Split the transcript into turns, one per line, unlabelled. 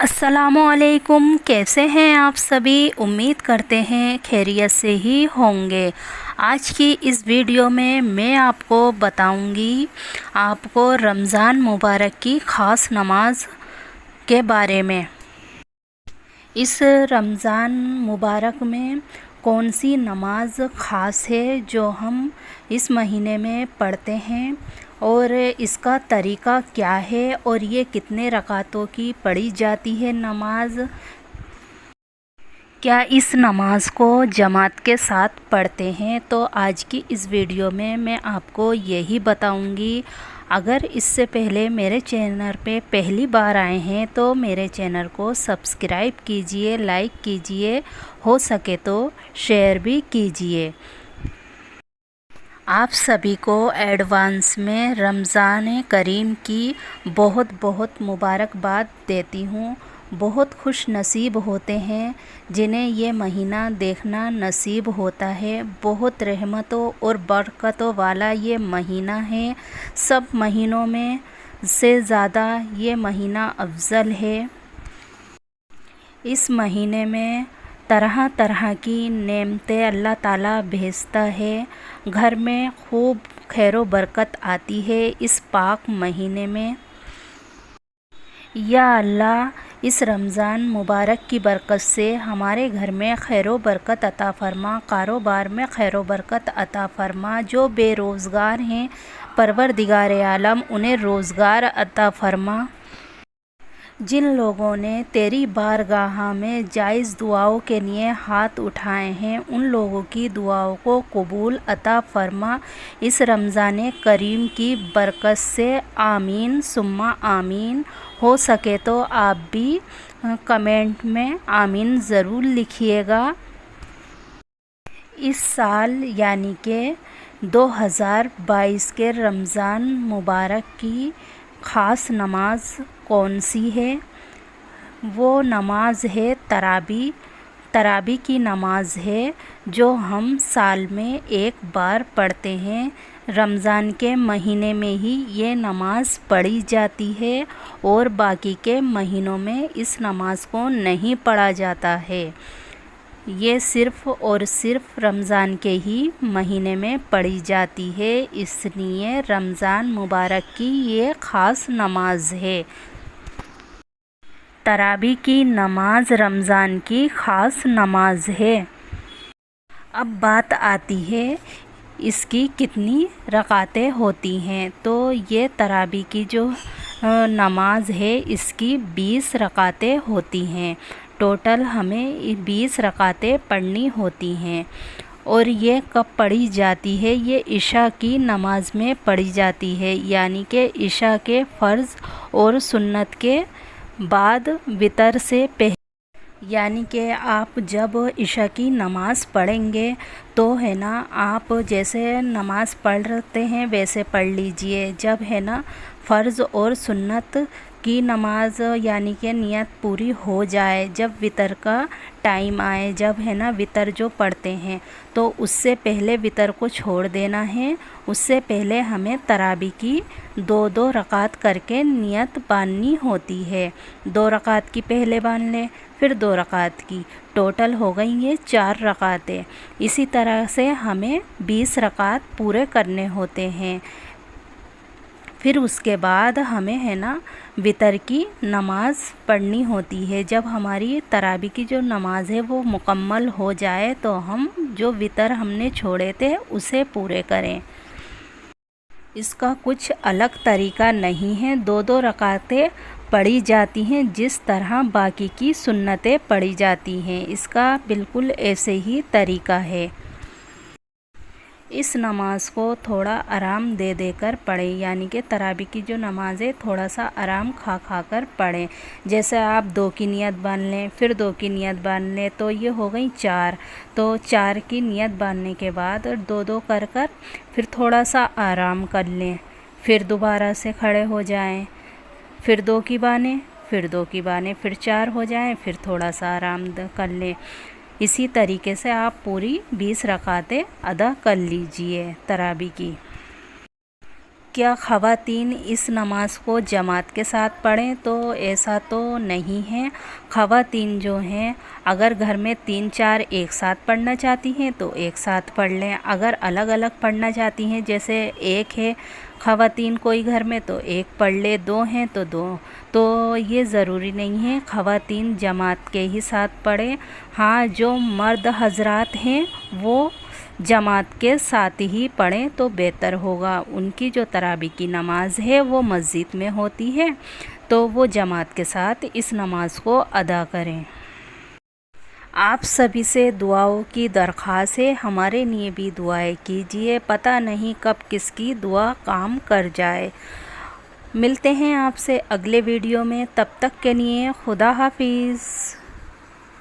अस्सलामुअलैकुम। कैसे हैं आप सभी? उम्मीद करते हैं खैरियत से ही होंगे। आज की इस वीडियो में मैं आपको बताऊंगी आपको रमज़ान मुबारक की ख़ास नमाज के बारे में। इस रमज़ान मुबारक में कौन सी नमाज ख़ास है जो हम इस महीने में पढ़ते हैं और इसका तरीक़ा क्या है और ये कितने रकातों की पढ़ी जाती है नमाज, क्या इस नमाज को जमात के साथ पढ़ते हैं, तो आज की इस वीडियो में मैं आपको यही बताऊंगी। अगर इससे पहले मेरे चैनल पे पहली बार आए हैं तो मेरे चैनल को सब्सक्राइब कीजिए, लाइक कीजिए, हो सके तो शेयर भी कीजिए। आप सभी को एडवांस में रमज़ान करीम की बहुत बहुत मुबारकबाद देती हूँ। बहुत खुश नसीब होते हैं जिन्हें ये महीना देखना नसीब होता है। बहुत रहमतों और बरकतों वाला ये महीना है। सब महीनों में से ज़्यादा ये महीना अफजल है। इस महीने में तरह तरह की नेमतें अल्लाह ताला भेजता है। घर में खूब खैर बरकत आती है इस पाक महीने में। या अल्लाह, इस रमज़ान मुबारक की बरकत से हमारे घर में खैर बरकत अता फ़रमा, कारोबार में खैर बरकत अता फ़रमा। जो बेरोज़गार हैं परवरदिगार आलम उन्हें रोज़गार अता फ़रमा। जिन लोगों ने तेरी बारगाह में जायज़ दुआओं के लिए हाथ उठाए हैं उन लोगों की दुआओं को कबूल अता फ़रमा। इस रमज़ान करीम की बरकत से आमीन सुम्मा आमीन। हो सके तो आप भी कमेंट में आमीन ज़रूर लिखिएगा। इस साल यानी कि 2022 के रमज़ान मुबारक की ख़ास नमाज कौन सी है? वो नमाज है तरावी। तरावी की नमाज है जो हम साल में एक बार पढ़ते हैं। रमज़ान के महीने में ही ये नमाज पढ़ी जाती है और बाकी के महीनों में इस नमाज को नहीं पढ़ा जाता है। ये सिर्फ़ और सिर्फ रमज़ान के ही महीने में पढ़ी जाती है, इसलिए रमज़ान मुबारक की ये ख़ास नमाज है। तरावी की नमाज रमज़ान की ख़ास नमाज है। अब बात आती है इसकी कितनी रकातें होती हैं। तो ये तरावी की जो नमाज है इसकी 20 रकातें होती हैं। टोटल हमें 20 रकातें पढ़नी होती हैं। और ये कब पढ़ी जाती है? ये इशा की नमाज में पढ़ी जाती है, यानी कि इशा के फ़र्ज़ और सुन्नत के बाद वितर से पहले। यानी कि आप जब इशा की नमाज़ पढ़ेंगे तो है ना, आप जैसे नमाज़ पढ़ते हैं वैसे पढ़ लीजिए। जब है ना फ़र्ज़ और सुन्नत की नमाज यानी कि नियत पूरी हो जाए, जब वितर का टाइम आए, जब है ना वितर जो पढ़ते हैं तो उससे पहले वितर को छोड़ देना है। उससे पहले हमें तरावी की 2-2 रकात करके नियत बांधनी होती है। 2 रकात की पहले बांध लें, फिर 2 रकात की, टोटल हो गई ये 4 रकातें। इसी तरह से हमें 20 रकात पूरे करने होते हैं। फिर उसके बाद हमें है ना वितर की नमाज़ पढ़नी होती है। जब हमारी तरावी की जो नमाज़ है वो मुकम्मल हो जाए तो हम जो वितर हमने छोड़े थे उसे पूरे करें। इसका कुछ अलग तरीका नहीं है। 2-2 रकातें पढ़ी जाती हैं जिस तरह बाकी की सुन्नतें पढ़ी जाती हैं, इसका बिल्कुल ऐसे ही तरीका है। इस नमाज को थोड़ा आराम दे देकर पढ़ें, यानी कि तरावी की जो नमाज है थोड़ा सा आराम खा खा कर पढ़ें। जैसे आप 2 की नियत बांध लें, फिर 2 की नियत बांध लें तो ये हो गई 4। तो 4 की नियत बांधने के बाद 2-2 कर कर फिर थोड़ा सा आराम कर लें, फिर दोबारा से खड़े हो जाएं, फिर 2 की बानें, फिर 2 की बानें, फिर 4 हो जाएं, फिर थोड़ा सा आराम कर लें। इसी तरीके से आप पूरी 20 रकातें अदा कर लीजिए तरावी की। کیا خواتین اس نماز کو جماعت کے ساتھ پڑھیں؟ تو ایسا تو نہیں ہے۔ خواتین جو ہیں اگر گھر میں 3-4 ایک ساتھ پڑھنا چاہتی ہیں تو ایک ساتھ پڑھ لیں، اگر الگ الگ پڑھنا چاہتی ہیں، جیسے ایک ہے خواتین کوئی گھر میں تو ایک پڑھ لے، 2 ہیں تو 2، تو یہ ضروری نہیں ہے خواتین جماعت کے ہی ساتھ پڑھیں۔ ہاں، جو مرد حضرات ہیں وہ جماعت کے ساتھ ہی پڑھیں تو بہتر ہوگا۔ ان کی جو تراویح کی نماز ہے وہ مسجد میں ہوتی ہے تو وہ جماعت کے ساتھ اس نماز کو ادا کریں۔ آپ سبھی سے دعاؤں کی درخواست ہے، ہمارے لیے بھی دعائیں کیجیے، پتہ نہیں کب کس کی دعا کام کر جائے۔ ملتے ہیں آپ سے اگلے ویڈیو میں، تب تک کے لیے خدا حافظ۔